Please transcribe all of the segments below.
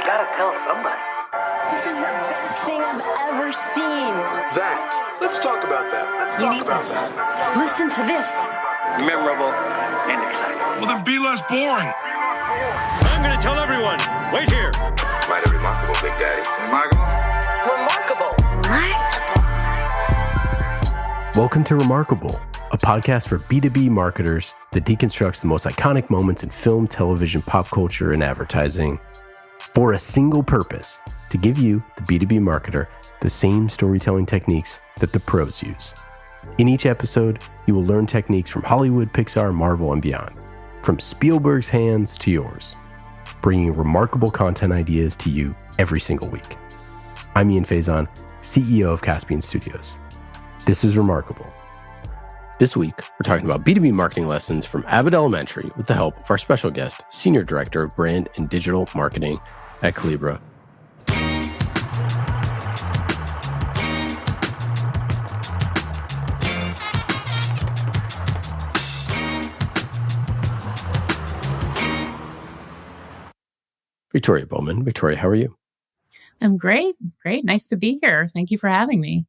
gotta tell somebody. This is the best thing I've ever seen. That. Let's talk about that. You need this. Listen to this. Memorable and exciting. Well, then be less boring. I'm going to tell everyone. Wait here. Mighty remarkable, Big Daddy. Remarkable. Welcome to Remarkable, a podcast for B2B marketers that deconstructs the most iconic moments in film, television, pop culture, and advertising for a single purpose: to give you, the B2B marketer, the same storytelling techniques that the pros use. In each episode, you will learn techniques from Hollywood, Pixar, Marvel, and beyond, from Spielberg's hands to yours, bringing remarkable content ideas to you every single week. I'm Ian Faison, CEO of Caspian Studios. This is Remarkable. This week, we're talking about B2B marketing lessons from Abbott Elementary with the help of our special guest, Senior Director of Brand and Digital Marketing at Collibra. Victoria Bowman. Victoria, how are you? I'm great. Great. Nice to be here. Thank you for having me.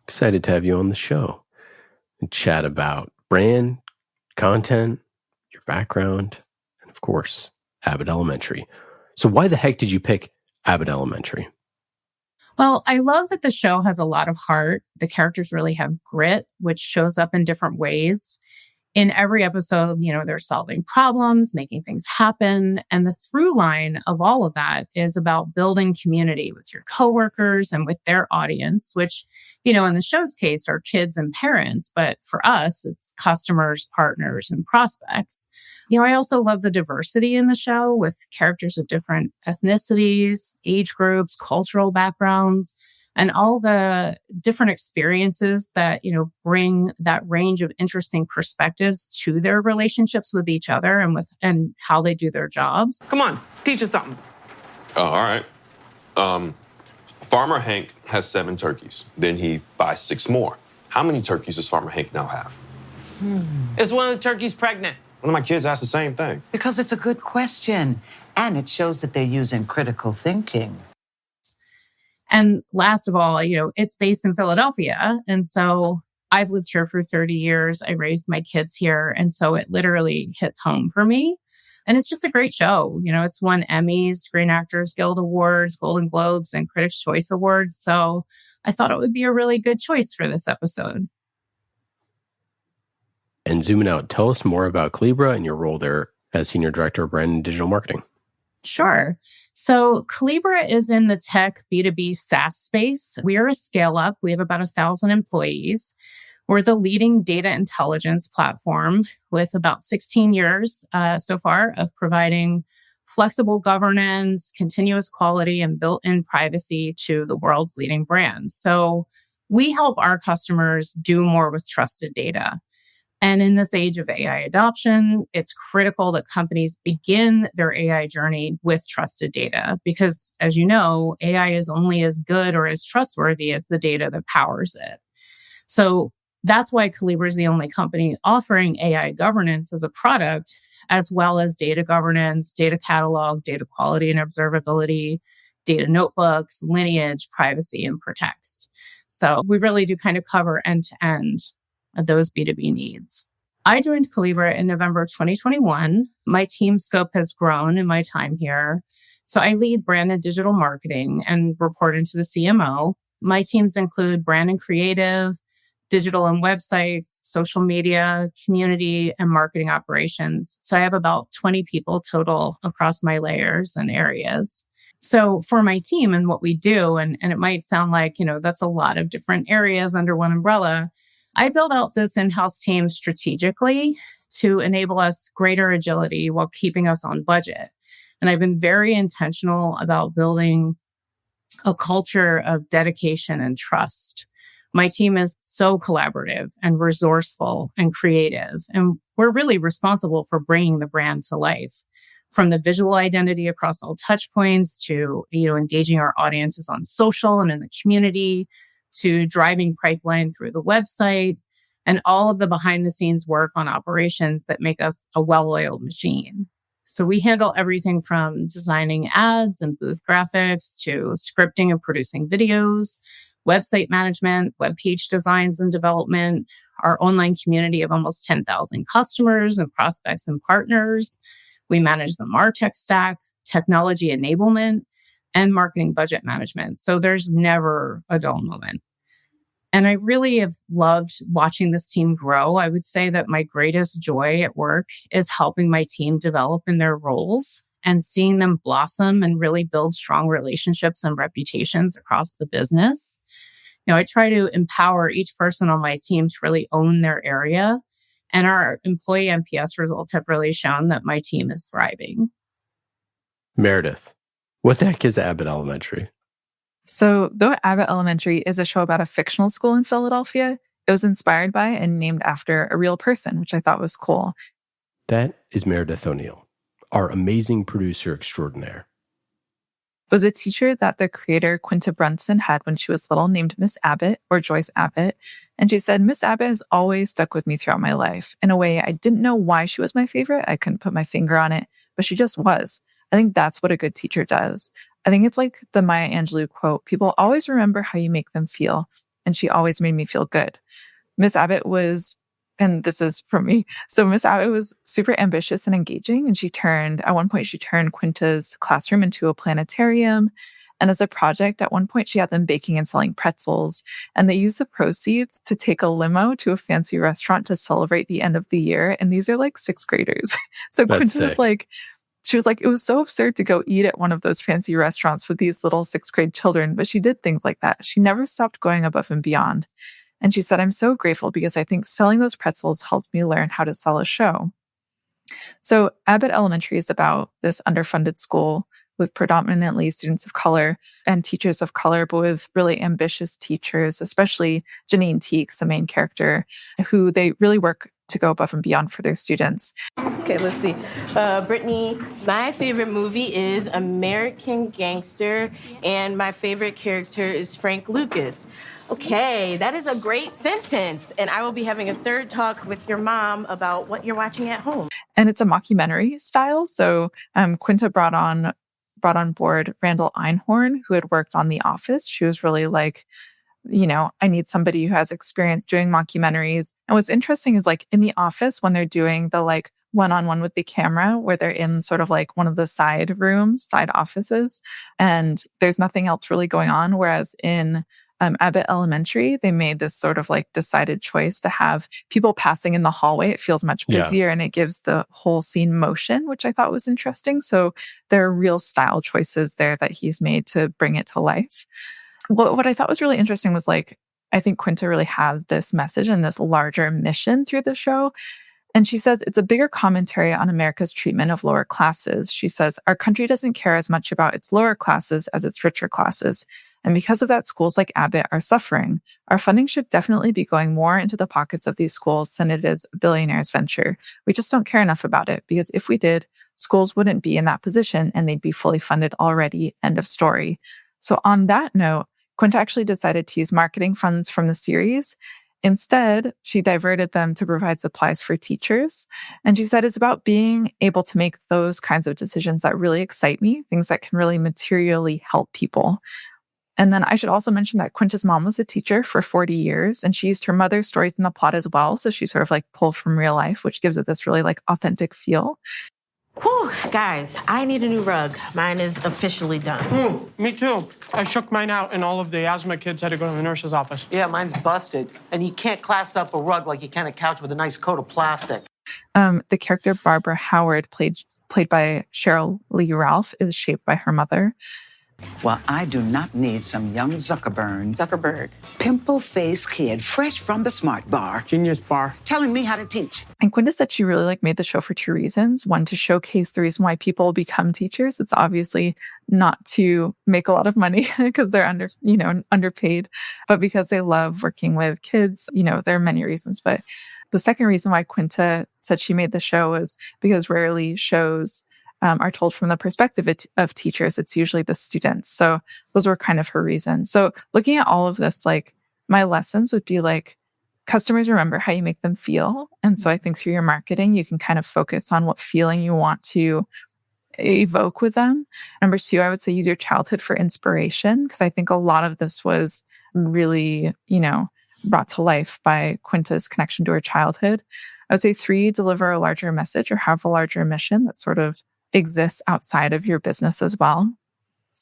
Excited to have you on the show and chat about brand, content, your background, and of course, Abbott Elementary. So why the heck did you pick Abbott Elementary? Well, I love that the show has a lot of heart. The characters really have grit, which shows up in different ways. In every episode, they're solving problems, making things happen. And the through line of all of that is about building community with your coworkers and with their audience, which, in the show's case are kids and parents. But for us, it's customers, partners, and prospects. I also love the diversity in the show with characters of different ethnicities, age groups, cultural backgrounds, and all the different experiences that, bring that range of interesting perspectives to their relationships with each other and how they do their jobs. Come on, teach us something. Oh, all right. Farmer Hank has 7 turkeys. Then he buys 6 more. How many turkeys does Farmer Hank now have? Is one of the turkeys pregnant? One of my kids asked the same thing. Because it's a good question, and it shows that they're using critical thinking. And last of all, it's based in Philadelphia. And so I've lived here for 30 years. I raised my kids here. And so it literally hits home for me. And it's just a great show. It's won Emmys, Screen Actors Guild Awards, Golden Globes, and Critics' Choice Awards. So I thought it would be a really good choice for this episode. And zooming out, tell us more about Collibra and your role there as Senior Director of Brand and Digital Marketing. Sure. So Collibra is in the tech B2B SaaS space. We are a scale-up. We have about 1,000 employees. We're the leading data intelligence platform with about 16 years so far of providing flexible governance, continuous quality, and built-in privacy to the world's leading brands. So we help our customers do more with trusted data. And in this age of AI adoption, it's critical that companies begin their AI journey with trusted data because, as you know, AI is only as good or as trustworthy as the data that powers it. So that's why Collibra is the only company offering AI governance as a product, as well as data governance, data catalog, data quality and observability, data notebooks, lineage, privacy, and protect. So we really do kind of cover end-to-end those B2B needs. I joined Collibra in November 2021. My team scope has grown in my time here. So I lead brand and digital marketing and report into the CMO. My teams include brand and creative, digital and websites, social media, community, and marketing operations. So I have about 20 people total across my layers and areas. So for my team and what we do, and it might sound like, that's a lot of different areas under one umbrella, I built out this in-house team strategically to enable us greater agility while keeping us on budget. And I've been very intentional about building a culture of dedication and trust. My team is so collaborative and resourceful and creative, and we're really responsible for bringing the brand to life. From the visual identity across all touch points to, engaging our audiences on social and in the community, to driving pipeline through the website, and all of the behind the scenes work on operations that make us a well-oiled machine. So we handle everything from designing ads and booth graphics to scripting and producing videos, website management, web page designs and development, our online community of almost 10,000 customers and prospects and partners. We manage the MarTech stack, technology enablement, and marketing budget management. So there's never a dull moment. And I really have loved watching this team grow. I would say that my greatest joy at work is helping my team develop in their roles and seeing them blossom and really build strong relationships and reputations across the business. I try to empower each person on my team to really own their area. And our employee NPS results have really shown that my team is thriving. Meredith, what the heck is Abbott Elementary? So, though Abbott Elementary is a show about a fictional school in Philadelphia, it was inspired by and named after a real person, which I thought was cool. That is Meredith O'Neill, our amazing producer extraordinaire. It was a teacher that the creator Quinta Brunson had when she was little, named Miss Abbott, or Joyce Abbott. And she said, Miss Abbott has always stuck with me throughout my life. In a way, I didn't know why she was my favorite. I couldn't put my finger on it, but she just was. I think that's what a good teacher does. I think it's like the Maya Angelou quote, people always remember how you make them feel. And she always made me feel good. Miss Abbott was, and this is from me, so Miss Abbott was super ambitious and engaging. And at one point, she turned Quinta's classroom into a planetarium. And as a project, at one point, she had them baking and selling pretzels. And they used the proceeds to take a limo to a fancy restaurant to celebrate the end of the year. And these are like sixth graders. So Quinta was like, she was like, it was so absurd to go eat at one of those fancy restaurants with these little sixth grade children, but she did things like that. She never stopped going above and beyond. And she said, I'm so grateful because I think selling those pretzels helped me learn how to sell a show. So Abbott Elementary is about this underfunded school with predominantly students of color and teachers of color, but with really ambitious teachers, especially Janine Teeks, the main character, who they really work to go above and beyond for their students. Okay, let's see. Brittany, my favorite movie is American Gangster, and my favorite character is Frank Lucas. Okay, that is a great sentence. And I will be having a third talk with your mom about what you're watching at home. And it's a mockumentary style. So Quinta brought on board Randall Einhorn, who had worked on The Office. She was really like, I need somebody who has experience doing mockumentaries. And what's interesting is like in The Office, when they're doing the like one-on-one with the camera, where they're in sort of like one of the side offices, and there's nothing else really going on. Whereas in Abbott Elementary, they made this sort of like decided choice to have people passing in the hallway. It feels much busier and it gives the whole scene motion, which I thought was interesting. So there are real style choices there that he's made to bring it to life. What I thought was really interesting was like, I think Quinta really has this message and this larger mission through the show. And she says it's a bigger commentary on America's treatment of lower classes. She says, our country doesn't care as much about its lower classes as its richer classes. And because of that, schools like Abbott are suffering. Our funding should definitely be going more into the pockets of these schools than it is a billionaire's venture. We just don't care enough about it, because if we did, schools wouldn't be in that position and they'd be fully funded already. End of story. So on that note, Quinta actually decided to use marketing funds from the series. Instead, she diverted them to provide supplies for teachers. And she said it's about being able to make those kinds of decisions that really excite me, things that can really materially help people. And then I should also mention that Quinta's mom was a teacher for 40 years, and she used her mother's stories in the plot as well. So she sort of like pulled from real life, which gives it this really like authentic feel. Whew, guys, I need a new rug. Mine is officially done. Me too. I shook mine out and all of the asthma kids had to go to the nurse's office. Yeah, mine's busted. And you can't class up a rug like you can a couch with a nice coat of plastic. The character Barbara Howard, played by Cheryl Lee Ralph, is shaped by her mother. Well, I do not need some young Zuckerberg. Pimple-faced kid, fresh from the smart bar. Genius bar. Telling me how to teach. And Quinta said she really like made the show for two reasons. One, to showcase the reason why people become teachers. It's obviously not to make a lot of money because they're underpaid, but because they love working with kids. There are many reasons. But the second reason why Quinta said she made the show was because rarely shows are told from the perspective of teachers. It's usually the students. So those were kind of her reasons. So looking at all of this, like my lessons would be like, customers remember how you make them feel. And so I think through your marketing, you can kind of focus on what feeling you want to evoke with them. Number two, I would say use your childhood for inspiration, because I think a lot of this was really, brought to life by Quinta's connection to her childhood. I would say three, deliver a larger message or have a larger mission that sort of exists outside of your business as well.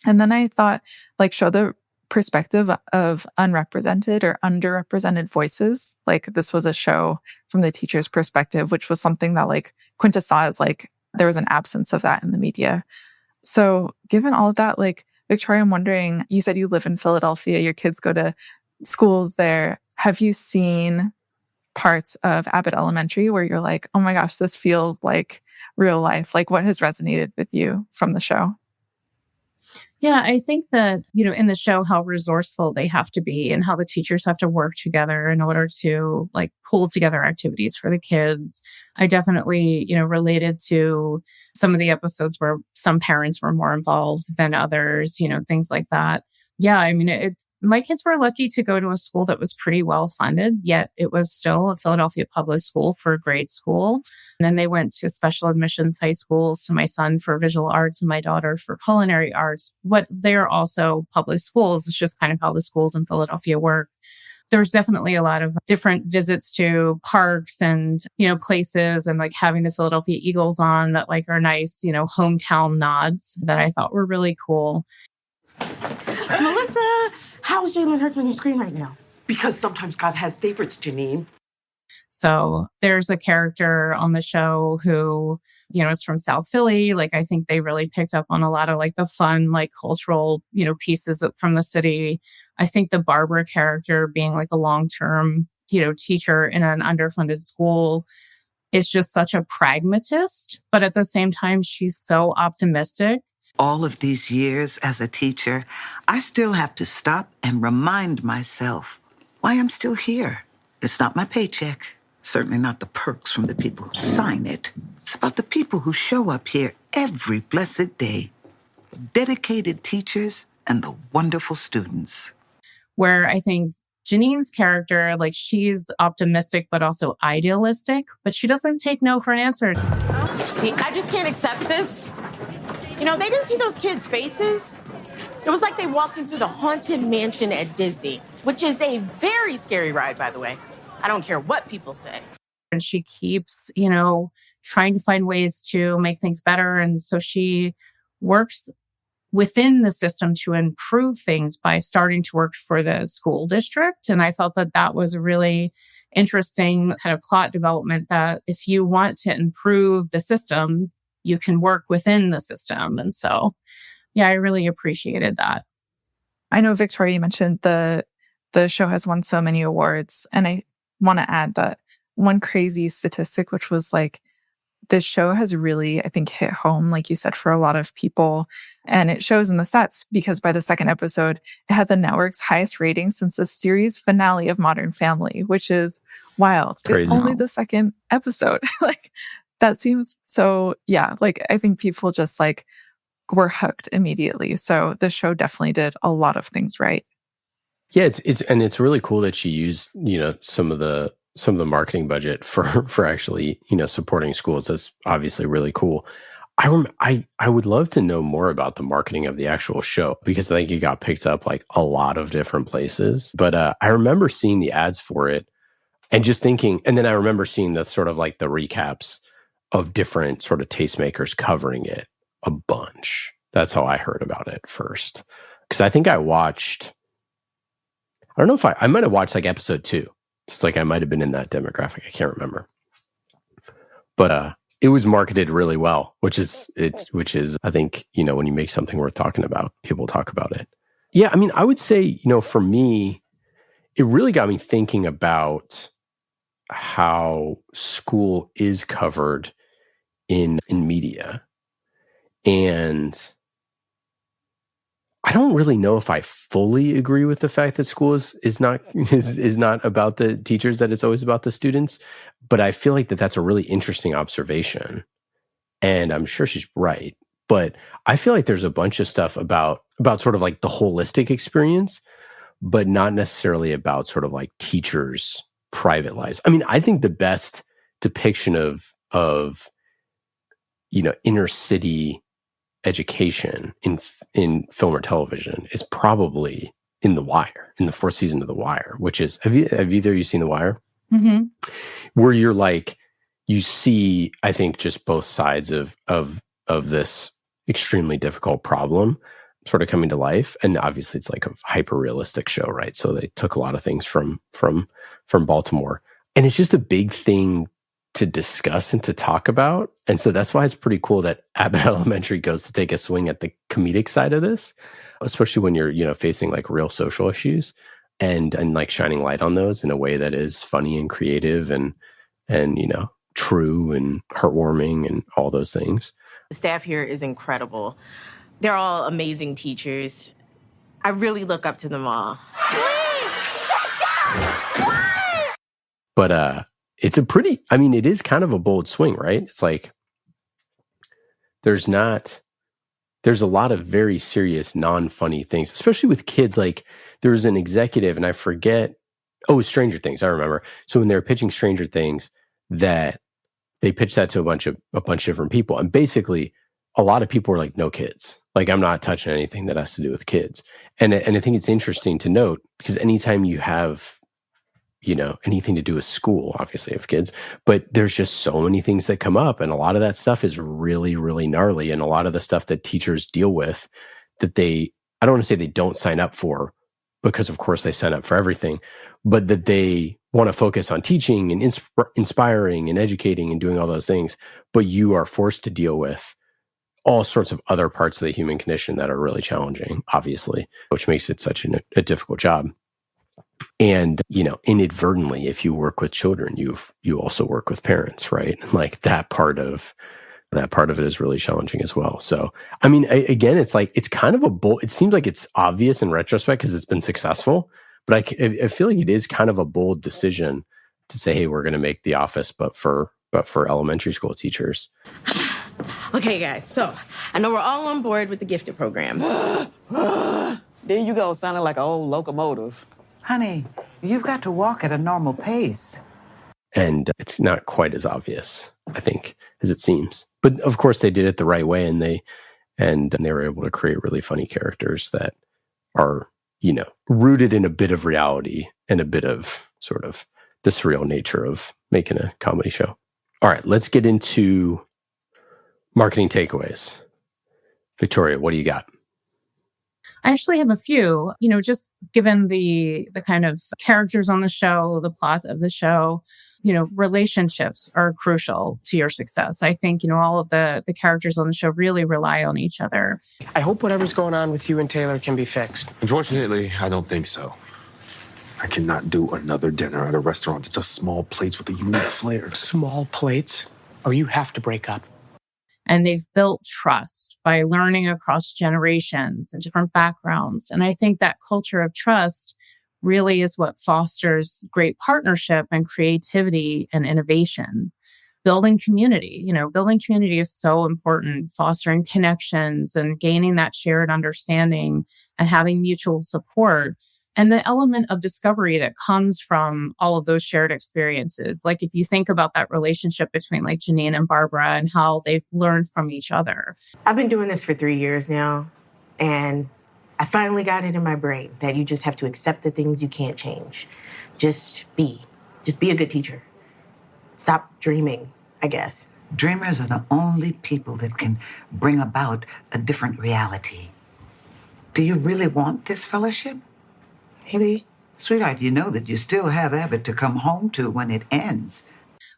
And then I thought, show the perspective of unrepresented or underrepresented voices. This was a show from the teacher's perspective, which was something that Quinta saw as there was an absence of that in the media. So given all of that, Victoria, I'm wondering, you said you live in Philadelphia, your kids go to schools there. Have you seen parts of Abbott Elementary where you're like, oh my gosh, this feels like real life? What has resonated with you from the show? Yeah, I think that, in the show, how resourceful they have to be and how the teachers have to work together in order to pull together activities for the kids. I definitely, related to some of the episodes where some parents were more involved than others, things like that. Yeah, I mean, my kids were lucky to go to a school that was pretty well funded, yet it was still a Philadelphia public school for grade school. And then they went to special admissions high schools. So my son for visual arts and my daughter for culinary arts. But they are also public schools. It's just kind of how the schools in Philadelphia work. There's definitely a lot of different visits to parks and, places and having the Philadelphia Eagles on that are nice, hometown nods that I thought were really cool. Melissa, how is Jalen Hurts on your screen right now? Because sometimes God has favorites, Janine. So there's a character on the show who, is from South Philly. I think they really picked up on a lot of the fun, cultural, pieces from the city. I think the Barbara character being a long-term, teacher in an underfunded school is just such a pragmatist. But at the same time, she's so optimistic. All of these years as a teacher, I still have to stop and remind myself why I'm still here. It's not my paycheck, certainly not the perks from the people who sign it. It's about the people who show up here every blessed day, the dedicated teachers and the wonderful students. Where I think Janine's character, she's optimistic but also idealistic, but she doesn't take no for an answer. See, I just can't accept this. They didn't see those kids' faces. It was like they walked into the Haunted Mansion at Disney, which is a very scary ride, by the way. I don't care what people say. And she keeps, trying to find ways to make things better. And so she works within the system to improve things by starting to work for the school district. And I felt that that was a really interesting kind of plot development, that if you want to improve the system, you can work within the system. And so, yeah, I really appreciated that. I know, Victoria, you mentioned the show has won so many awards. And I want to add that one crazy statistic, which was this show has really, I think, hit home, like you said, for a lot of people. And it shows in the stats because by the second episode, it had the network's highest rating since the series finale of Modern Family, which is wild. Crazy. Only the second episode. That seems so, yeah, I think people just were hooked immediately. So the show definitely did a lot of things right. Yeah, it's really cool that she used, some of the marketing budget for actually, supporting schools. That's obviously really cool. I would love to know more about the marketing of the actual show, because I think it got picked up a lot of different places. But I remember seeing the ads for it and just thinking, and then I remember seeing the sort of the recaps of different sort of tastemakers covering it a bunch. That's how I heard about it first. Because I think I watched, I don't know if I might have watched episode 2. It's I might have been in that demographic. I can't remember. But it was marketed really well, which is I think, when you make something worth talking about, people talk about it. Yeah, I mean, I would say, for me, it really got me thinking about how school is covered in media. And I don't really know if I fully agree with the fact that school is not about the teachers, that it's always about the students. But I feel that's a really interesting observation. And I'm sure she's right. But I feel there's a bunch of stuff about sort of the holistic experience, but not necessarily about sort of teachers' private lives. I mean, I think the best depiction of inner city education in film or television is probably in The Wire, in the fourth season of The Wire, which is, have either of you seen The Wire? Mm-hmm. Where you're like, you see, I think, just both sides of this extremely difficult problem sort of coming to life. And obviously it's like a hyper realistic show, right? So they took a lot of things from Baltimore, and it's just a big thing to discuss and to talk about. And so that's why it's pretty cool that Abbott Elementary goes to take a swing at the comedic side of this, especially when you're, facing like real social issues and like shining light on those in a way that is funny and creative and true and heartwarming and all those things. The staff here is incredible. They're all amazing teachers. I really look up to them all. But it's it is kind of a bold swing, right? It's like there's a lot of very serious, non-funny things, especially with kids. Like there's an executive, and I forget, Stranger Things, I remember. So when they were pitching Stranger Things, that they pitched that to a bunch of different people. And basically a lot of people were like, no kids. Like, I'm not touching anything that has to do with kids. And I think it's interesting to note, because anytime you have, anything to do with school, obviously of kids, but there's just so many things that come up. And a lot of that stuff is really, really gnarly. And a lot of the stuff that teachers deal with that I don't want to say they don't sign up for, because of course they sign up for everything, but that they want to focus on teaching and inspiring and educating and doing all those things. But you are forced to deal with all sorts of other parts of the human condition that are really challenging, obviously, which makes it such a difficult job. And, inadvertently, if you work with children, you also work with parents, right? Like that part of it is really challenging as well. So, I mean, again, it's like, it's kind of it seems like it's obvious in retrospect because it's been successful, but I feel like it is kind of a bold decision to say, hey, we're going to make The Office, but for elementary school teachers. Okay, guys, so I know we're all on board with the gifted program. There you go, sounding like an old locomotive. Honey, you've got to walk at a normal pace. And it's not quite as obvious, I think, as it seems. But of course, they did it the right way, and they were able to create really funny characters that are, rooted in a bit of reality and a bit of sort of the surreal nature of making a comedy show. All right, let's get into marketing takeaways. Victoria, what do you got? I actually have a few, just given the kind of characters on the show, the plot of the show, relationships are crucial to your success. I think, all of the characters on the show really rely on each other. I hope whatever's going on with you and Taylor can be fixed. Unfortunately, I don't think so. I cannot do another dinner at a restaurant that's just small plates with a unique flair. Small plates? Oh, you have to break up. And they've built trust by learning across generations and different backgrounds. And I think that culture of trust really is what fosters great partnership and creativity and innovation. Building community, building community is so important, fostering connections and gaining that shared understanding and having mutual support. And the element of discovery that comes from all of those shared experiences. Like if you think about that relationship between like Janine and Barbara and how they've learned from each other. I've been doing this for 3 years now, and I finally got it in my brain that you just have to accept the things you can't change. Just be a good teacher. Stop dreaming, I guess. Dreamers are the only people that can bring about a different reality. Do you really want this fellowship? Maybe. Sweetheart, you know that you still have Abbott to come home to when it ends.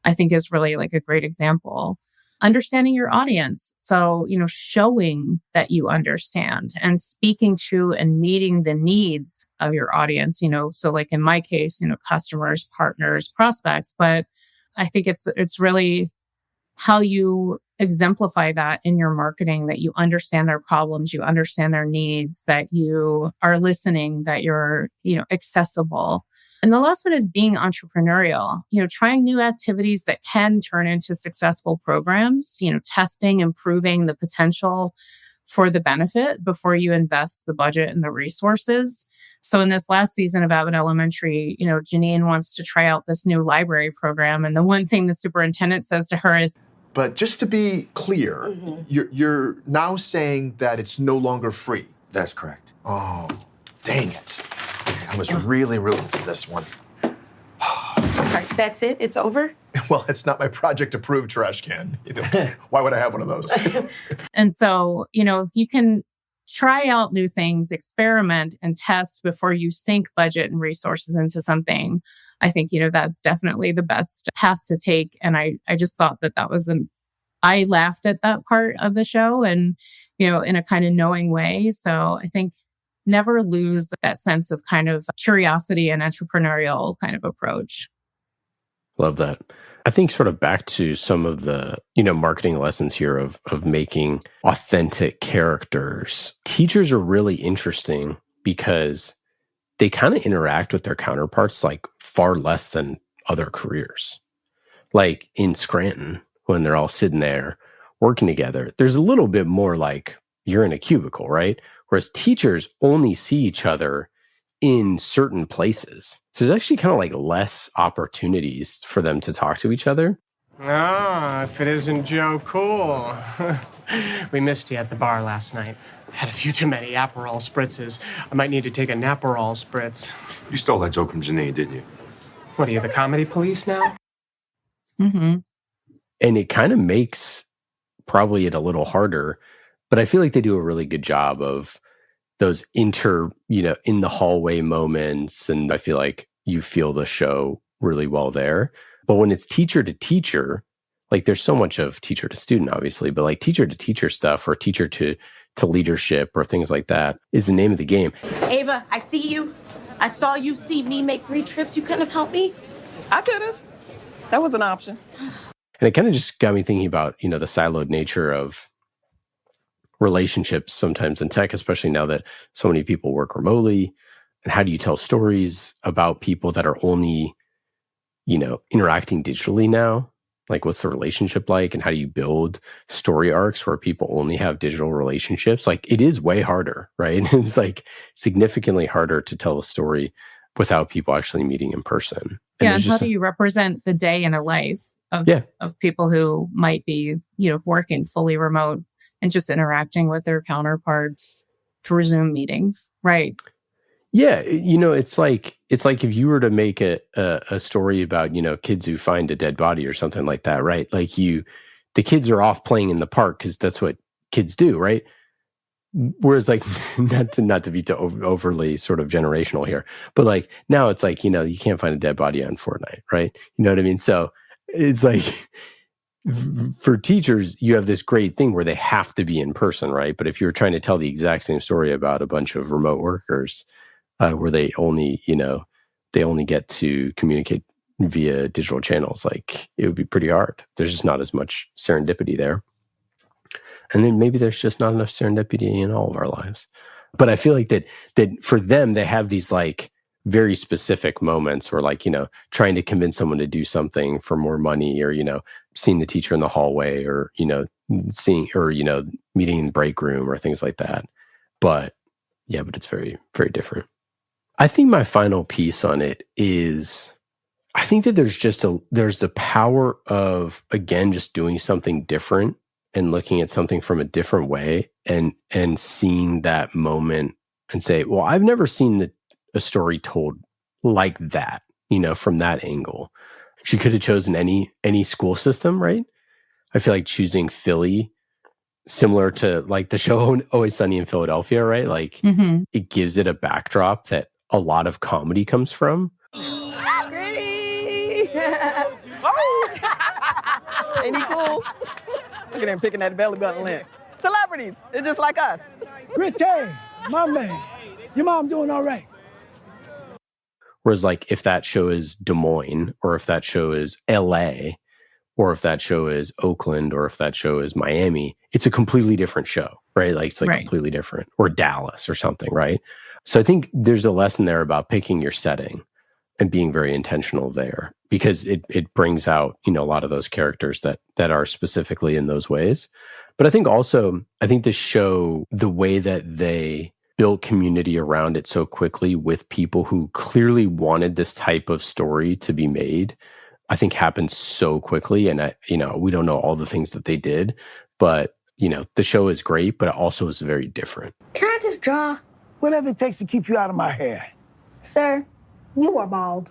I think is really like a great example. Understanding your audience. So, showing that you understand and speaking to and meeting the needs of your audience, so like in my case, customers, partners, prospects. But I think it's really how you exemplify that in your marketing, that you understand their problems, you understand their needs, that you are listening, that you're, accessible. And the last one is being entrepreneurial, trying new activities that can turn into successful programs, testing, improving the potential for the benefit before you invest the budget and the resources. So in this last season of Abbott Elementary, Janine wants to try out this new library program. And the one thing the superintendent says to her is, but just to be clear, you're now saying that it's no longer free. That's correct. Oh, dang it. I was really rooting for this one. Sorry, that's it? It's over? Well, it's not my project approved trash can. Why would I have one of those? And so, if you can try out new things, experiment and test before you sink budget and resources into something, I think, that's definitely the best path to take. And I just thought that was I laughed at that part of the show and, in a kind of knowing way. So I think never lose that sense of kind of curiosity and entrepreneurial kind of approach. Love that. I think sort of back to some of the, marketing lessons here of making authentic characters. Teachers are really interesting because they kind of interact with their counterparts like far less than other careers. Like in Scranton, when they're all sitting there working together, there's a little bit more like you're in a cubicle, right? Whereas teachers only see each other in certain places. So there's actually kind of like less opportunities for them to talk to each other. Ah, if it isn't Joe Cool. We missed you at the bar last night. Had a few too many Aperol spritzes. I might need to take a Naperol spritz. You stole that joke from Janine, didn't you? What are you, the comedy police now? Mm-hmm. And it kind of makes probably it a little harder, but I feel like they do a really good job of those in the hallway moments. And I feel like you feel the show really well there. But when it's teacher to teacher, like there's so much of teacher to student, obviously, but like teacher to teacher stuff or teacher to leadership or things like that is the name of the game. Ava, I see you. I saw you see me make 3 trips. You couldn't have helped me? I could have. That was an option. And it kind of just got me thinking about, the siloed nature of relationships sometimes in tech, especially now that so many people work remotely. And how do you tell stories about people that are only, interacting digitally now? Like, what's the relationship like? And how do you build story arcs where people only have digital relationships? Like, it is way harder, right? It's like significantly harder to tell a story without people actually meeting in person. And how do you represent the day in a life of people who might be, working fully remote and just interacting with their counterparts through Zoom meetings, right? Yeah, it's like if you were to make a story about, kids who find a dead body or something like that, right? Like the kids are off playing in the park because that's what kids do, right? Whereas like, not to be too overly sort of generational here, but like now it's like, you can't find a dead body on Fortnite, right? You know what I mean? So it's like, for teachers, you have this great thing where they have to be in person, right? But if you're trying to tell the exact same story about a bunch of remote workers, where they only get to communicate via digital channels, like it would be pretty hard. There's just not as much serendipity there. And then maybe there's just not enough serendipity in all of our lives. But I feel like that for them, they have these like very specific moments where like, trying to convince someone to do something for more money or, seeing the teacher in the hallway or, seeing or, meeting in the break room or things like that. But it's very, very different. I think my final piece on it is, I think that there's the power of, again, just doing something different and looking at something from a different way and seeing that moment and say, well, I've never seen a story told like that, from that angle. She could have chosen any school system, right? I feel like choosing Philly, similar to like the show Always Sunny in Philadelphia, right? Like It gives it a backdrop that a lot of comedy comes from. Pretty. Ain't he cool? Look at him picking that belly button lint. Celebrities, they're just like us. Ricky, my man, your mom doing all right? Whereas like if that show is Des Moines, or if that show is LA, or if that show is Oakland, or if that show is Miami, it's a completely different show, right? Like it's like completely different. Or Dallas or something, right? So I think there's a lesson there about picking your setting and being very intentional there, because it brings out, a lot of those characters that are specifically in those ways. But I think the show, the way that they built community around it so quickly with people who clearly wanted this type of story to be made, I think happened so quickly. And we don't know all the things that they did, but the show is great, but it also is very different. Can I just draw? Whatever it takes to keep you out of my hair. Sir, you are bald.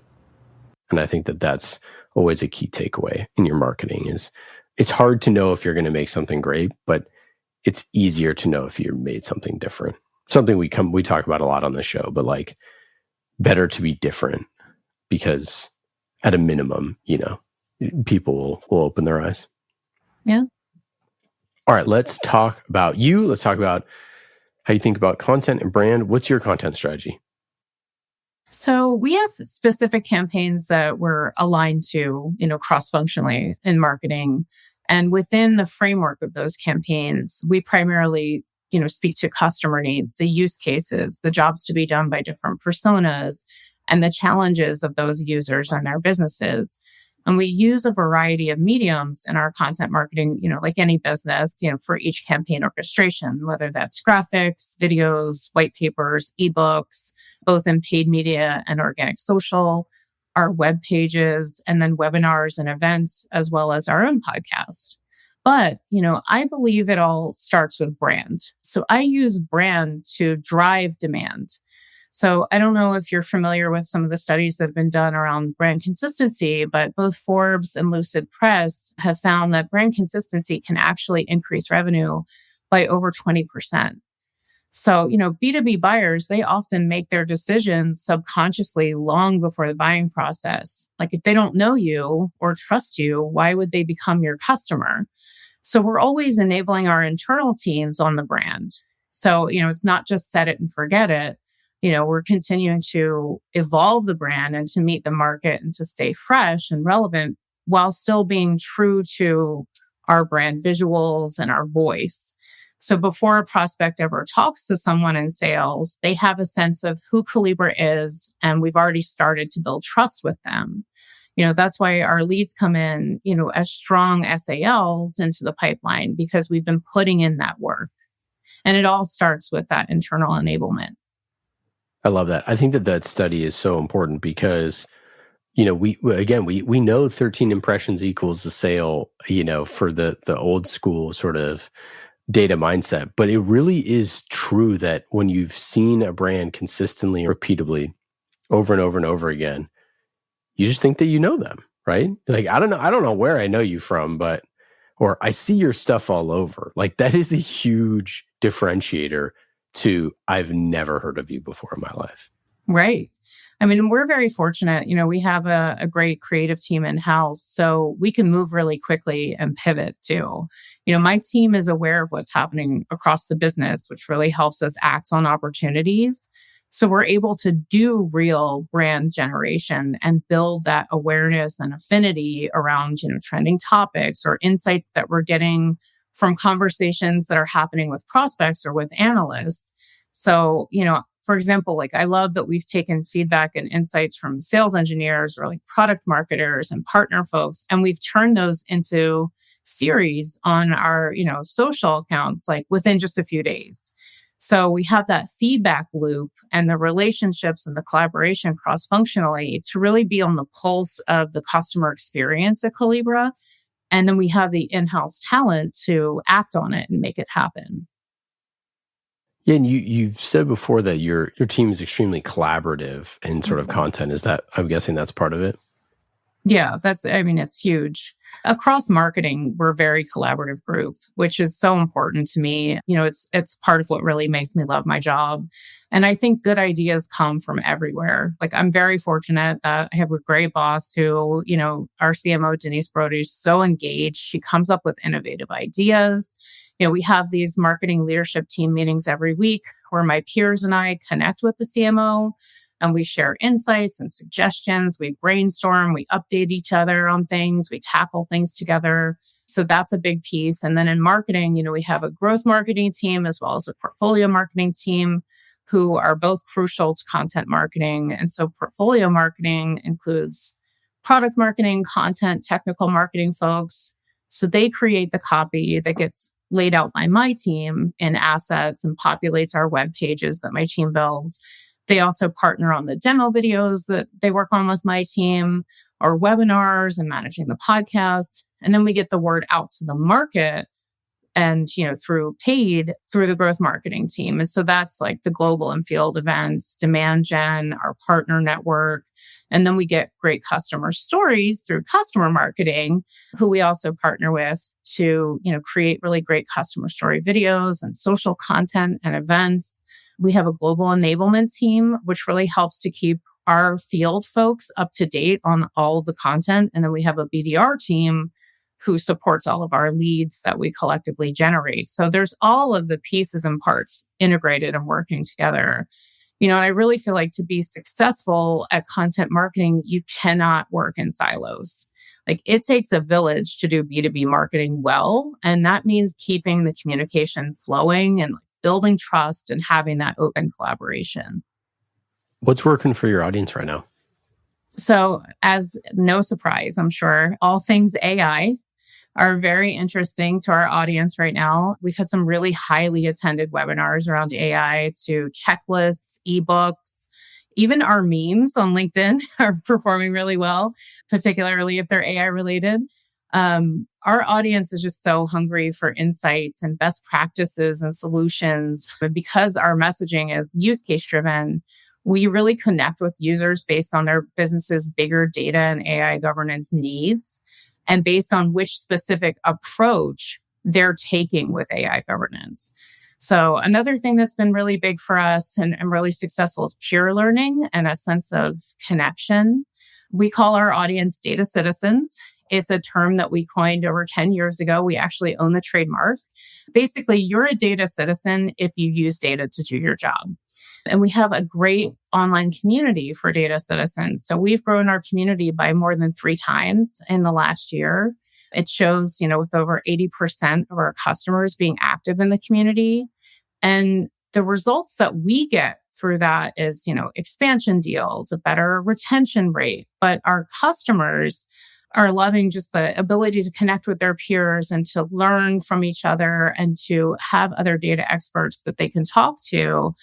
And I think that that's always a key takeaway in your marketing is it's hard to know if you're going to make something great, but it's easier to know if you made something different. Something we talk about a lot on the show, but like better to be different because at a minimum, people will open their eyes. Yeah. All right, let's talk about you. Let's talk about how you think about content and brand. What's your content strategy? So we have specific campaigns that we're aligned to, cross-functionally in marketing. And within the framework of those campaigns, we primarily, speak to customer needs, the use cases, the jobs to be done by different personas, and the challenges of those users and their businesses. And we use a variety of mediums in our content marketing, like any business, for each campaign orchestration, whether that's graphics, videos, white papers, ebooks, both in paid media and organic social, our web pages, and then webinars and events, as well as our own podcast. But, I believe it all starts with brand. So I use brand to drive demand. So I don't know if you're familiar with some of the studies that have been done around brand consistency, but both Forbes and Lucid Press have found that brand consistency can actually increase revenue by over 20%. So, B2B buyers, they often make their decisions subconsciously long before the buying process. Like if they don't know you or trust you, why would they become your customer? So we're always enabling our internal teams on the brand. So, it's not just set it and forget it. We're continuing to evolve the brand and to meet the market and to stay fresh and relevant while still being true to our brand visuals and our voice. So before a prospect ever talks to someone in sales, they have a sense of who Collibra is, and we've already started to build trust with them. That's why our leads come in, as strong SALs into the pipeline because we've been putting in that work. And it all starts with that internal enablement. I love that. I think that study is so important because, we know 13 impressions equals a sale, for the old school sort of data mindset. But it really is true that when you've seen a brand consistently, repeatedly, over and over and over again, you just think that you know them, right? Like, I don't know where I know you from, or I see your stuff all over. Like that is a huge differentiator to I've never heard of you before in my life. Right. I mean, we're very fortunate. We have a great creative team in-house, so we can move really quickly and pivot too. My team is aware of what's happening across the business, which really helps us act on opportunities. So we're able to do real brand generation and build that awareness and affinity around, trending topics or insights that we're getting from conversations that are happening with prospects or with analysts. So, for example, I love that we've taken feedback and insights from sales engineers or product marketers and partner folks, and we've turned those into series on our, social accounts, within just a few days. So we have that feedback loop and the relationships and the collaboration cross-functionally to really be on the pulse of the customer experience at Collibra. And then we have the in-house talent to act on it and make it happen. Yeah, and you've said before that your team is extremely collaborative in sort of content. Is that, I'm guessing that's part of it? Yeah, it's huge. Across marketing, we're a very collaborative group, which is so important to me. It's part of what really makes me love my job. And I think good ideas come from everywhere. I'm very fortunate that I have a great boss who, our CMO, Denise Brody, is so engaged. She comes up with innovative ideas. We have these marketing leadership team meetings every week where my peers and I connect with the CMO. And we share insights and suggestions. We brainstorm, we update each other on things, we tackle things together. So that's a big piece. And then in marketing, we have a growth marketing team as well as a portfolio marketing team who are both crucial to content marketing. And so portfolio marketing includes product marketing, content, technical marketing folks. So they create the copy that gets laid out by my team in assets and populates our web pages that my team builds. They also partner on the demo videos that they work on with my team, or webinars and managing the podcast. And then we get the word out to the market and, through the growth marketing team. And so that's like the global and field events, demand gen, our partner network. And then we get great customer stories through customer marketing, who we also partner with to, create really great customer story videos and social content and events. We have a global enablement team, which really helps to keep our field folks up to date on all of the content. And then we have a BDR team who supports all of our leads that we collectively generate. So there's all of the pieces and parts integrated and working together. And I really feel like to be successful at content marketing, you cannot work in silos. Like, it takes a village to do B2B marketing well. And that means keeping the communication flowing and building trust and having that open collaboration. What's working for your audience right now? So, as no surprise, I'm sure, all things AI are very interesting to our audience right now. We've had some really highly attended webinars around AI, to checklists, ebooks, even our memes on LinkedIn are performing really well, particularly if they're AI related. Our audience is just so hungry for insights and best practices and solutions. But because our messaging is use case driven, we really connect with users based on their business's bigger data and AI governance needs, and based on which specific approach they're taking with AI governance. So another thing that's been really big for us and really successful is peer learning and a sense of connection. We call our audience data citizens. It's a term that we coined over 10 years ago. We actually own the trademark. Basically, you're a data citizen if you use data to do your job. And we have a great online community for data citizens. So we've grown our community by more than 3 times in the last year. It shows, with over 80% of our customers being active in the community. And the results that we get through that is, expansion deals, a better retention rate. But our customers are loving just the ability to connect with their peers and to learn from each other and to have other data experts that they can talk to,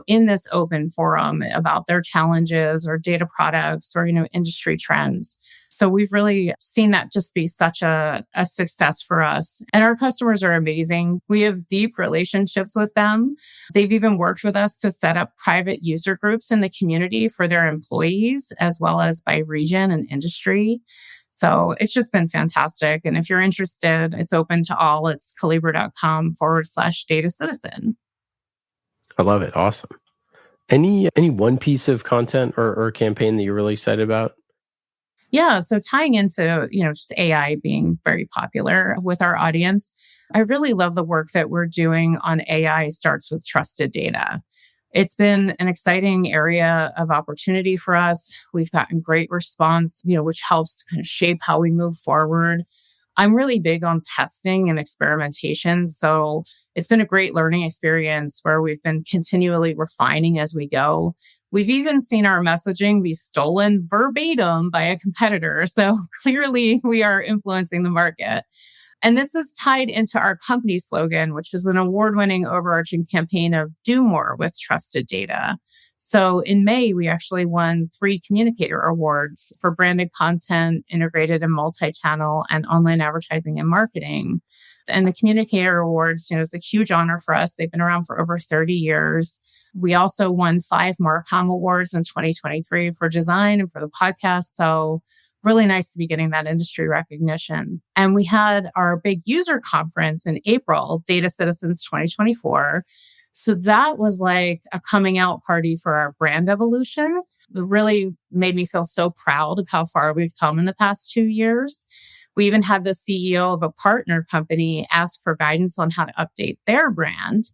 in this open forum about their challenges or data products or, industry trends. So we've really seen that just be such a success for us. And our customers are amazing. We have deep relationships with them. They've even worked with us to set up private user groups in the community for their employees, as well as by region and industry. So it's just been fantastic. And if you're interested, it's open to all. It's collibra.com/data citizen. I love it. Awesome. Any one piece of content or campaign that you're really excited about? Yeah. So tying into, just AI being very popular with our audience, I really love the work that we're doing on AI starts with trusted data. It's been an exciting area of opportunity for us. We've gotten great response, which helps to kind of shape how we move forward. I'm really big on testing and experimentation. So it's been a great learning experience where we've been continually refining as we go. We've even seen our messaging be stolen verbatim by a competitor. So clearly we are influencing the market. And this is tied into our company slogan, which is an award-winning overarching campaign of do more with trusted data. So in May, we actually won 3 communicator awards for branded content, integrated and multi-channel, and online advertising and marketing. And the communicator awards, is a huge honor for us. They've been around for over 30 years. We also won 5 Marcom awards in 2023 for design and for the podcast. So really nice to be getting that industry recognition. And we had our big user conference in April, Data Citizens 2024. So that was like a coming out party for our brand evolution. It really made me feel so proud of how far we've come in the past 2 years. We even had the CEO of a partner company ask for guidance on how to update their brand.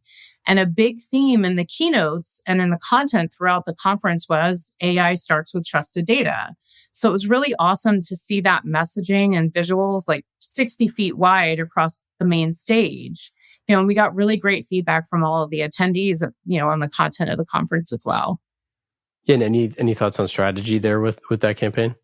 And a big theme in the keynotes and in the content throughout the conference was AI starts with trusted data. So it was really awesome to see that messaging and visuals like 60 feet wide across the main stage. And we got really great feedback from all of the attendees, on the content of the conference as well. Yeah, and any thoughts on strategy there with that campaign?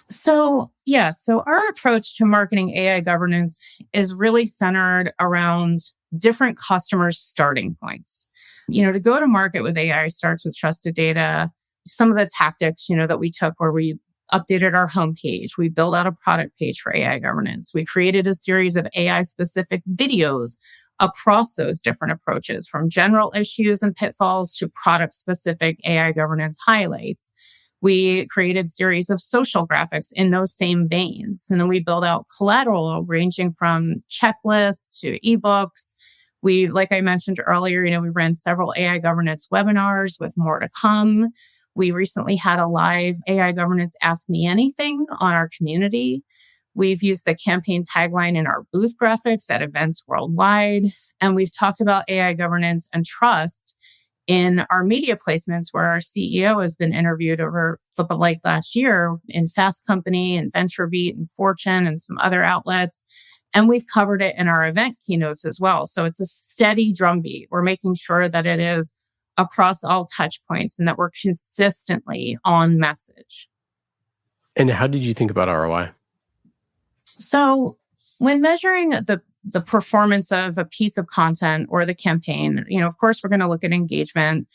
So our approach to marketing AI governance is really centered around different customers' starting points. To go to market with AI starts with trusted data. Some of the tactics, that we took where we updated our homepage, we built out a product page for AI governance. We created a series of AI-specific videos across those different approaches, from general issues and pitfalls to product-specific AI governance highlights. We created a series of social graphics in those same veins. And then we built out collateral ranging from checklists to ebooks. We, like I mentioned earlier, we ran several AI governance webinars with more to come. We recently had a live AI governance Ask Me Anything on our community. We've used the campaign tagline in our booth graphics at events worldwide. And we've talked about AI governance and trust in our media placements, where our CEO has been interviewed over like last year in Fast Company and VentureBeat and Fortune and some other outlets. And we've covered it in our event keynotes as well. So it's a steady drumbeat. We're making sure that it is across all touch points and that we're consistently on message. And how did you think about ROI? So when measuring the performance of a piece of content or the campaign, of course, we're going to look at engagement,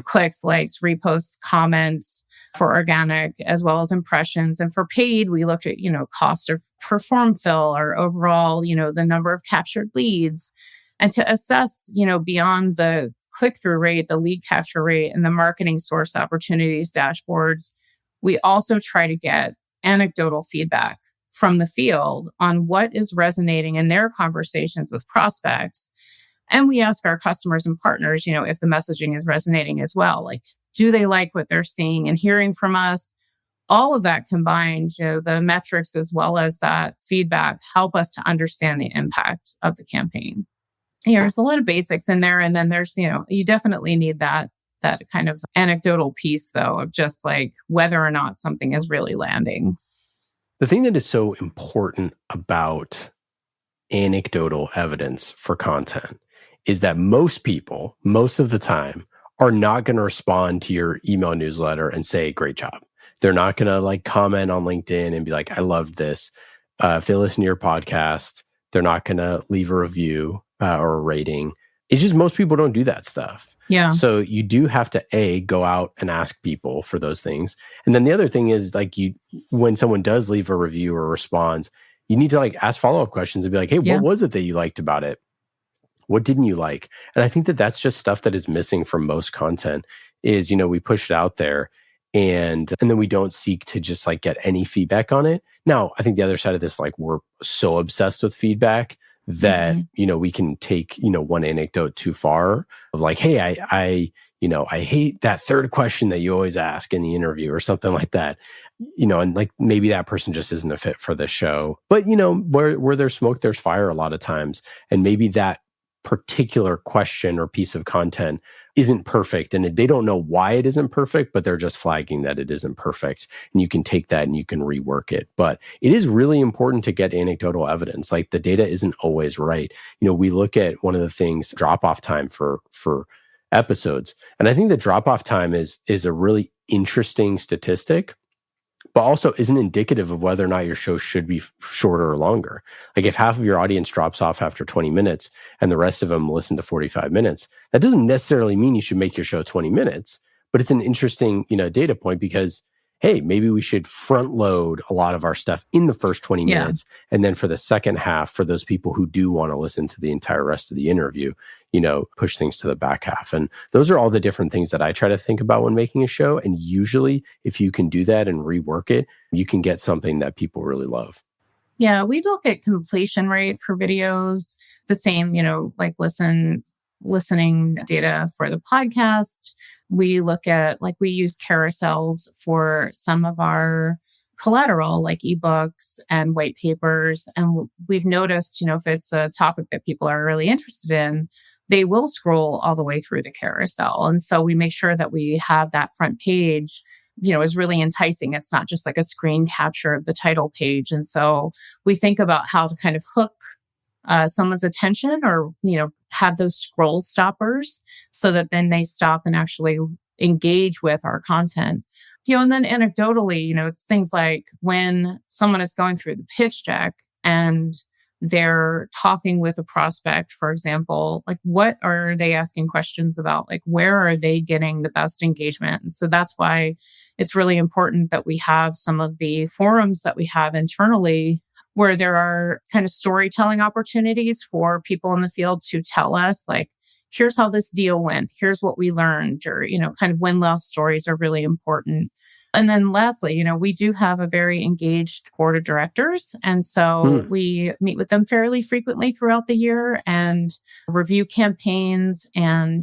clicks, likes, reposts, comments for organic, as well as impressions. And for paid, we looked at, cost of perform fill or overall, the number of captured leads. And to assess, beyond the click-through rate, the lead capture rate, and the marketing source opportunities dashboards, we also try to get anecdotal feedback from the field on what is resonating in their conversations with prospects. And we ask our customers and partners, if the messaging is resonating as well. Like, do they like what they're seeing and hearing from us? All of that combined, the metrics as well as that feedback help us to understand the impact of the campaign. There's a lot of basics in there. And then there's, you definitely need that kind of anecdotal piece, though, of just like whether or not something is really landing. The thing that is so important about anecdotal evidence for content is that most people, most of the time, are not going to respond to your email newsletter and say, great job. They're not going to comment on LinkedIn and be like, I loved this. If they listen to your podcast, they're not going to leave a review or a rating. It's just most people don't do that stuff. Yeah. So you do have to go out and ask people for those things. And then the other thing is when someone does leave a review or responds, you need to ask follow-up questions and be like, hey, what was it that you liked about it? What didn't you like? And I think that that's just stuff that is missing from most content is, we push it out there and then we don't seek to just get any feedback on it. Now, I think the other side of this, we're so obsessed with feedback that, we can take, one anecdote too far of hey, I hate that third question that you always ask in the interview or something like that, and maybe that person just isn't a fit for the show. But, where there's smoke, there's fire a lot of times. And maybe that particular question or piece of content isn't perfect and they don't know why it isn't perfect, but they're just flagging that it isn't perfect. And you can take that and you can rework it. But it is really important to get anecdotal evidence. The data isn't always right. We look at one of the things, drop-off time for episodes. And I think the drop-off time is a really interesting statistic, but also isn't indicative of whether or not your show should be shorter or longer. If half of your audience drops off after 20 minutes and the rest of them listen to 45 minutes, that doesn't necessarily mean you should make your show 20 minutes, but it's an interesting, data point because, hey, maybe we should front load a lot of our stuff in the first 20 minutes. And then for the second half, for those people who do want to listen to the entire rest of the interview, push things to the back half. And those are all the different things that I try to think about when making a show. And usually if you can do that and rework it, you can get something that people really love. Yeah, we look at completion rate for videos, the same, listening data for the podcast. We look at, we use carousels for some of our collateral, like ebooks and white papers. And we've noticed, if it's a topic that people are really interested in, they will scroll all the way through the carousel. And so we make sure that we have that front page, is really enticing. It's not just a screen capture of the title page. And so we think about how to kind of hook someone's attention or, have those scroll stoppers so that then they stop and actually engage with our content. And then anecdotally, it's things like when someone is going through the pitch deck and they're talking with a prospect, for example, like what are they asking questions about? Like where are they getting the best engagement? And so that's why it's really important that we have some of the forums that we have internally where there are kind of storytelling opportunities for people in the field to tell us, like, here's how this deal went, here's what we learned, or, kind of win-loss stories are really important. And then lastly, we do have a very engaged board of directors. And so we meet with them fairly frequently throughout the year and review campaigns and,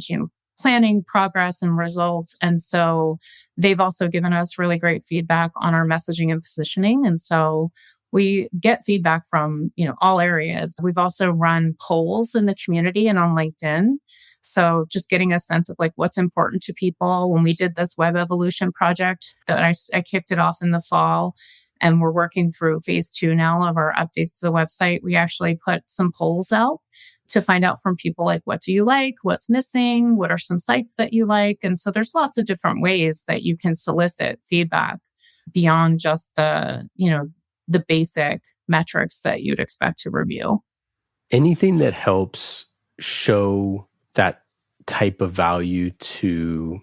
planning progress and results. And so they've also given us really great feedback on our messaging and positioning. And so we get feedback from, all areas. We've also run polls in the community and on LinkedIn. So just getting a sense of like what's important to people. When we did this web evolution project that I kicked it off in the fall, and we're working through phase 2 now of our updates to the website, we actually put some polls out to find out from people like, what do you like? What's missing? What are some sites that you like? And so there's lots of different ways that you can solicit feedback beyond just the basic metrics that you'd expect to review. Anything that helps show that type of value to,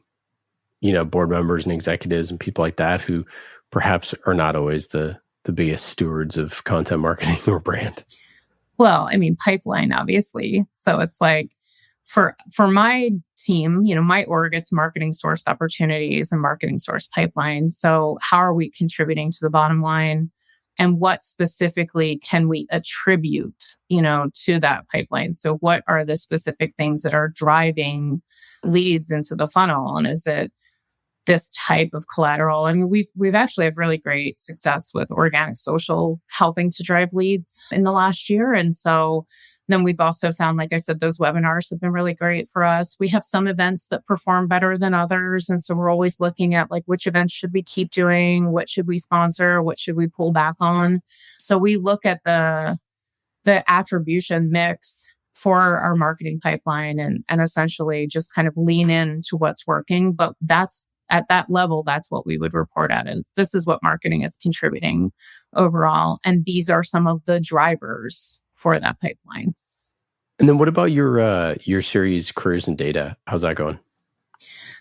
board members and executives and people like that who perhaps are not always the biggest stewards of content marketing or brand? Well, pipeline, obviously. So it's like for my team, my org, it's marketing source opportunities and marketing source pipeline. So how are we contributing to the bottom line? And what specifically can we attribute, to that pipeline? So what are the specific things that are driving leads into the funnel? And is it this type of collateral? We've actually had really great success with organic social helping to drive leads in the last year. And so then we've also found, like I said, those webinars have been really great for us. We have some events that perform better than others. And so we're always looking at like, which events should we keep doing? What should we sponsor? What should we pull back on? So we look at the attribution mix for our marketing pipeline and essentially just kind of lean into what's working. But that's at that level, that's what we would report at is this is what marketing is contributing overall. And these are some of the drivers for that pipeline. And then what about your series, Careers in Data? How's that going?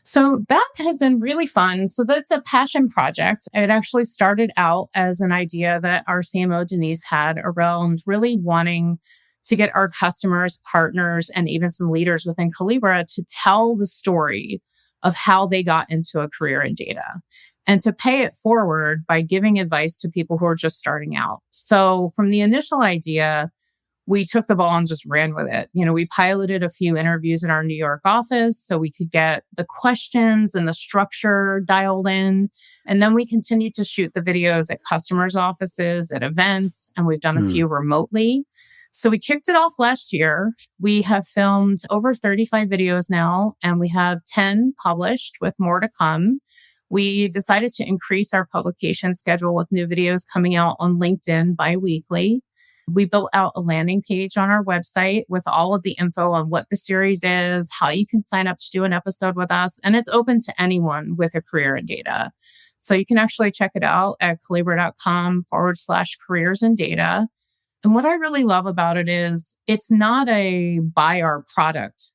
So that has been really fun. So that's a passion project. It actually started out as an idea that our CMO, Denise, had around really wanting to get our customers, partners, and even some leaders within Collibra to tell the story of how they got into a career in data and to pay it forward by giving advice to people who are just starting out. So from the initial idea, we took the ball and just ran with it. We piloted a few interviews in our New York office so we could get the questions and the structure dialed in. And then we continued to shoot the videos at customers' offices, at events, and we've done a few remotely. So we kicked it off last year. We have filmed over 35 videos now, and we have 10 published with more to come. We decided to increase our publication schedule with new videos coming out on LinkedIn bi-weekly. We built out a landing page on our website with all of the info on what the series is, how you can sign up to do an episode with us, and it's open to anyone with a career in data. So you can actually check it out at collibra.com/careers in data. And what I really love about it is it's not a buy our product,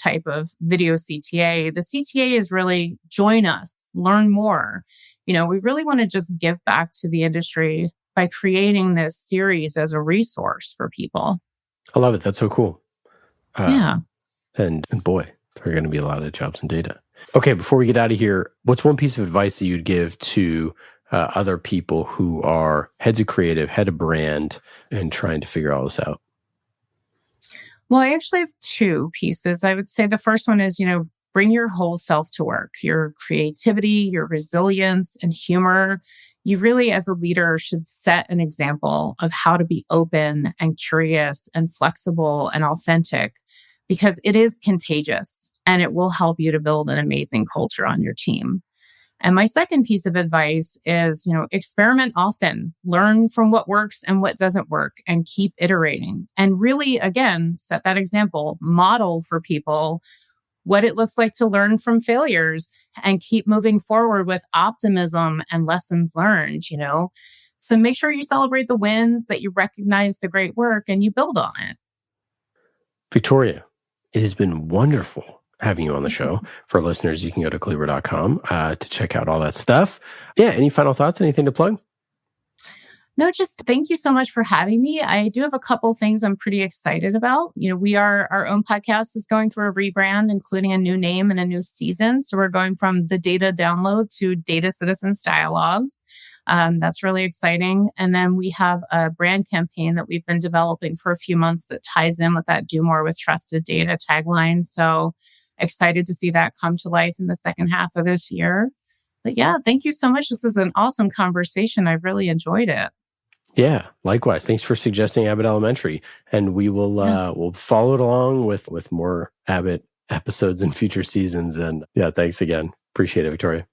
type of video CTA. The CTA is really join us, learn more. We really want to just give back to the industry by creating this series as a resource for people. I love it. That's so cool. Yeah. And boy, there are going to be a lot of jobs in data. Okay, before we get out of here, what's one piece of advice that you'd give to other people who are heads of creative, head of brand, and trying to figure all this out? Well, I actually have two pieces. I would say the first one is, bring your whole self to work, your creativity, your resilience, and humor. You really, as a leader, should set an example of how to be open and curious and flexible and authentic, because it is contagious and it will help you to build an amazing culture on your team. And my second piece of advice is, experiment often, learn from what works and what doesn't work, and keep iterating. And really, again, set that example, model for people what it looks like to learn from failures and keep moving forward with optimism and lessons learned, So make sure you celebrate the wins, that you recognize the great work, and you build on it. Victoria, it has been wonderful having you on the show. For listeners, you can go to Collibra.com to check out all that stuff. Yeah, any final thoughts? Anything to plug? No, just thank you so much for having me. I do have a couple things I'm pretty excited about. Our own podcast is going through a rebrand, including a new name and a new season. So we're going from the Data Download to Data Citizens Dialogues. That's really exciting. And then we have a brand campaign that we've been developing for a few months that ties in with that Do More with Trusted Data tagline. So excited to see that come to life in the second half of this year. But yeah, thank you so much. This was an awesome conversation. I really enjoyed it. Yeah, likewise. Thanks for suggesting Abbott Elementary. And we will we'll follow it along with more Abbott episodes in future seasons. And yeah, thanks again. Appreciate it, Victoria.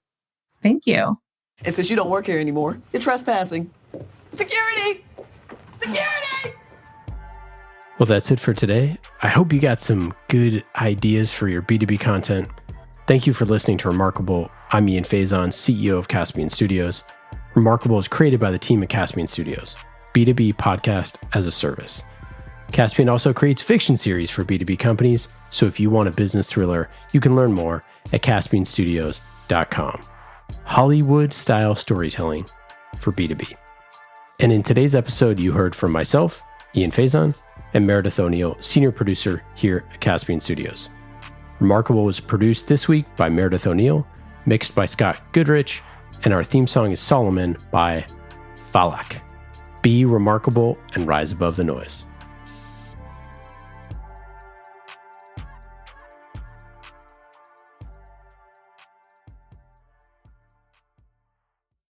Thank you. And since you don't work here anymore, you're trespassing. Security! Security! Well, that's it for today. I hope you got some good ideas for your B2B content. Thank you for listening to Remarkable. I'm Ian Faison, CEO of Caspian Studios. Remarkable is created by the team at Caspian Studios, B2B podcast as a service. Caspian also creates fiction series for B2B companies, so if you want a business thriller, you can learn more at caspianstudios.com. Hollywood-style storytelling for B2B. And in today's episode, you heard from myself, Ian Faison, and Meredith O'Neill, senior producer here at Caspian Studios. Remarkable was produced this week by Meredith O'Neill, mixed by Scott Goodrich, and our theme song is Solomon by Falak. Be remarkable and rise above the noise.